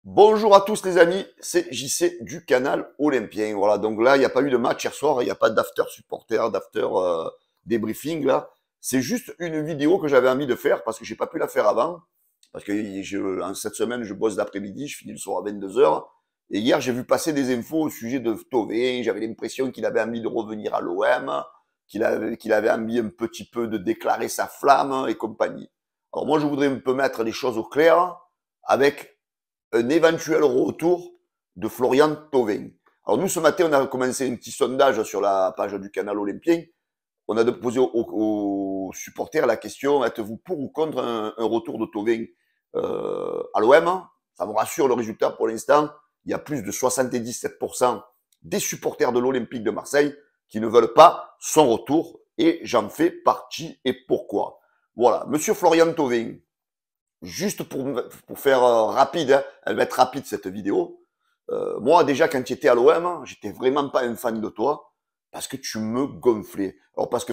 Bonjour à tous les amis, c'est JC du canal Olympien. Voilà, donc là, il n'y a pas eu de match hier soir, il n'y a pas d'after supporter, d'after débriefing là. C'est juste une vidéo que j'avais envie de faire parce que j'ai pas pu la faire avant. Parce que cette semaine, je bosse l'après-midi, je finis le soir à 22 heures. Et hier, j'ai vu passer des infos au sujet de Thauvin. J'avais l'impression qu'il avait envie de revenir à l'OM, qu'il avait envie un petit peu de déclarer sa flamme et compagnie. Alors moi, je voudrais un peu mettre les choses au clair avec un éventuel retour de Florian Thauvin. Alors nous, ce matin, on a commencé un petit sondage sur la page du canal Olympien. On a posé aux supporters la question, êtes-vous pour ou contre un retour de Thauvin à l'OM? Ça me rassure le résultat pour l'instant. Il y a plus de 77% des supporters de l'Olympique de Marseille qui ne veulent pas son retour et j'en fais partie et pourquoi. Voilà, monsieur Florian Thauvin, juste pour faire rapide, hein, elle va être rapide cette vidéo. Moi, déjà, quand tu étais à l'OM, j'étais vraiment pas un fan de toi parce que tu me gonflais. Alors, parce que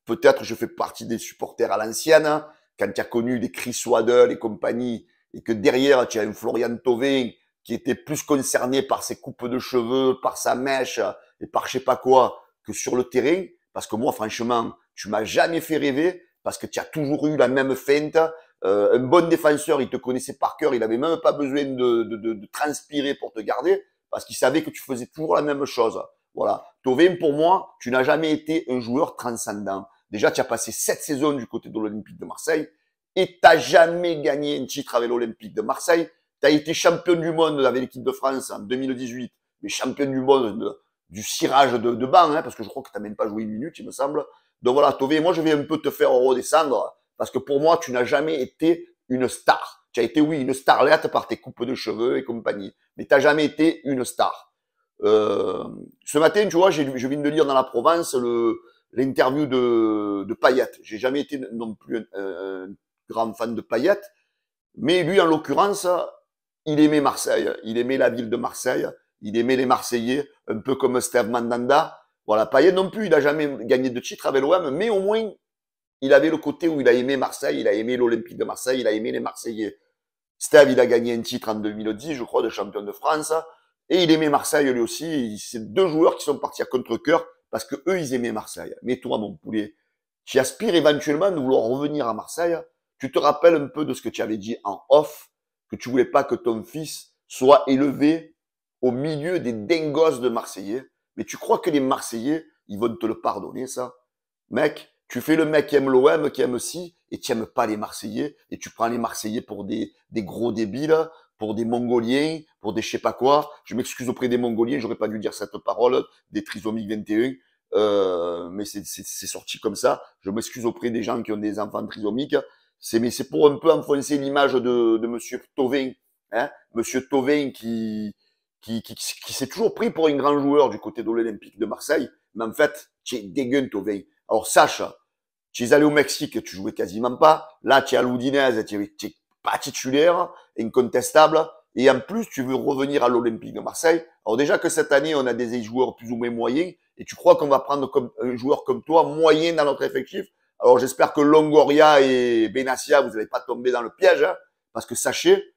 peut-être je fais partie des supporters à l'ancienne, hein, quand tu as connu des Chris Waddle et compagnie, et que derrière, tu as un Florian Thauvin qui était plus concerné par ses coupes de cheveux, par sa mèche et par je sais pas quoi que sur le terrain. Parce que moi, franchement, tu m'as jamais fait rêver parce que tu as toujours eu la même feinte, un bon défenseur, il te connaissait par cœur, il avait même pas besoin de transpirer pour te garder, parce qu'il savait que tu faisais toujours la même chose. Voilà. Thauvin, pour moi, tu n'as jamais été un joueur transcendant. Déjà, tu as passé 7 saisons du côté de l'Olympique de Marseille, et tu n'as jamais gagné un titre avec l'Olympique de Marseille. Tu as été champion du monde avec l'équipe de France en 2018, mais champion du monde du cirage de banc, hein, parce que je crois que tu n'as même pas joué une minute, il me semble. Donc voilà, Thauvin, moi je vais un peu te faire redescendre, parce que pour moi, tu n'as jamais été une star. Tu as été, oui, une starlette par tes coupes de cheveux et compagnie. Mais tu n'as jamais été une star. Ce matin, tu vois, je viens de lire dans la Provence l'interview de Payet. J'ai jamais été non plus un grand fan de Payet. Mais lui, en l'occurrence, il aimait Marseille. Il aimait la ville de Marseille. Il aimait les Marseillais, un peu comme Steve Mandanda. Voilà, Payet non plus, il n'a jamais gagné de titre avec l'OM, mais au moins, il avait le côté où il a aimé Marseille, il a aimé l'Olympique de Marseille, il a aimé les Marseillais. Steve, il a gagné un titre en 2010, je crois, de champion de France. Et il aimait Marseille lui aussi. C'est deux joueurs qui sont partis à contre-cœur parce que eux, ils aimaient Marseille. Mais toi, mon poulet, tu aspires éventuellement de vouloir revenir à Marseille. Tu te rappelles un peu de ce que tu avais dit en off, que tu voulais pas que ton fils soit élevé au milieu des dingos de Marseillais. Mais tu crois que les Marseillais, ils vont te le pardonner, ça? Mec, tu fais le mec qui aime l'OM, qui aime si, et tu n'aimes pas les Marseillais, et tu prends les Marseillais pour des gros débiles, pour des Mongoliens, pour des je sais pas quoi. Je m'excuse auprès des Mongoliens, j'aurais pas dû dire cette parole, des trisomiques 21, mais c'est sorti comme ça. Je m'excuse auprès des gens qui ont des enfants trisomiques. Mais c'est pour un peu enfoncer l'image de Monsieur Thauvin, hein, Monsieur Thauvin qui s'est toujours pris pour un grand joueur du côté de l'Olympique de Marseille, mais en fait, tu es dégueu, Thauvin. Alors sache, tu es allé au Mexique, tu jouais quasiment pas. Là, tu es à l'Udinese, tu es pas titulaire, incontestable. Et en plus, tu veux revenir à l'Olympique de Marseille. Alors déjà que cette année, on a des joueurs plus ou moins moyens. Et tu crois qu'on va prendre comme, un joueur comme toi, moyen dans notre effectif. Alors j'espère que Longoria et Benassia, vous n'allez pas tomber dans le piège. Hein, parce que sachez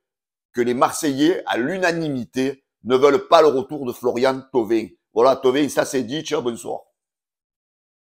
que les Marseillais, à l'unanimité, ne veulent pas le retour de Florian Thauvin. Voilà, Thauvin, ça c'est dit. Ciao, bonsoir.